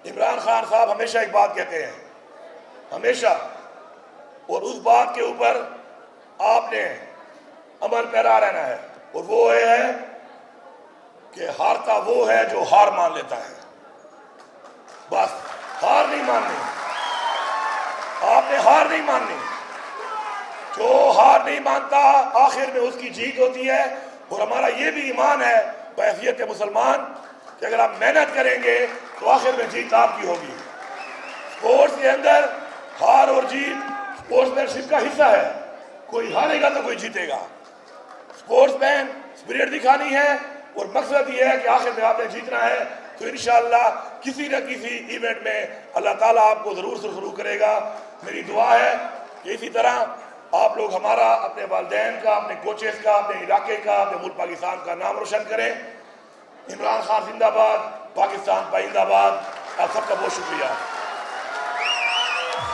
عمران خان صاحب ہمیشہ ایک بات کہتے ہیں، ہمیشہ، اور اس بات کے اوپر آپ نے عمل پیرا رہنا ہے، اور وہ ہے کہ ہارتا وہ ہے جو ہار مان لیتا ہے۔ بس ہار نہیں ماننی، آپ نے ہار نہیں ماننی۔ جو ہار نہیں مانتا آخر میں اس کی جیت ہوتی ہے، اور ہمارا یہ بھی ایمان ہے بحیثیت مسلمان کہ اگر آپ محنت کریں گے تو آخر میں جیت آپ کی ہوگی۔ سپورٹس کے اندر ہار اور جیت سپورٹس مین شپ کا حصہ ہے، کوئی ہارے گا تو کوئی جیتے گا۔ سپورٹس مین اسپرٹ دکھانی ہے، اور مقصد یہ ہے کہ آخر میں آپ نے جیتنا ہے، تو انشاءاللہ کسی نہ کسی ایونٹ میں اللہ تعالیٰ آپ کو ضرور سرخرو کرے گا۔ میری دعا ہے کہ اسی طرح آپ لوگ ہمارا، اپنے والدین کا، اپنے کوچز کا، اپنے علاقے کا، اپنے ملک پاکستان کا نام روشن کریں۔ عمران خان زندہ باد، پاکستان پائندہ باد۔ آپ سب کا بہت شکریہ۔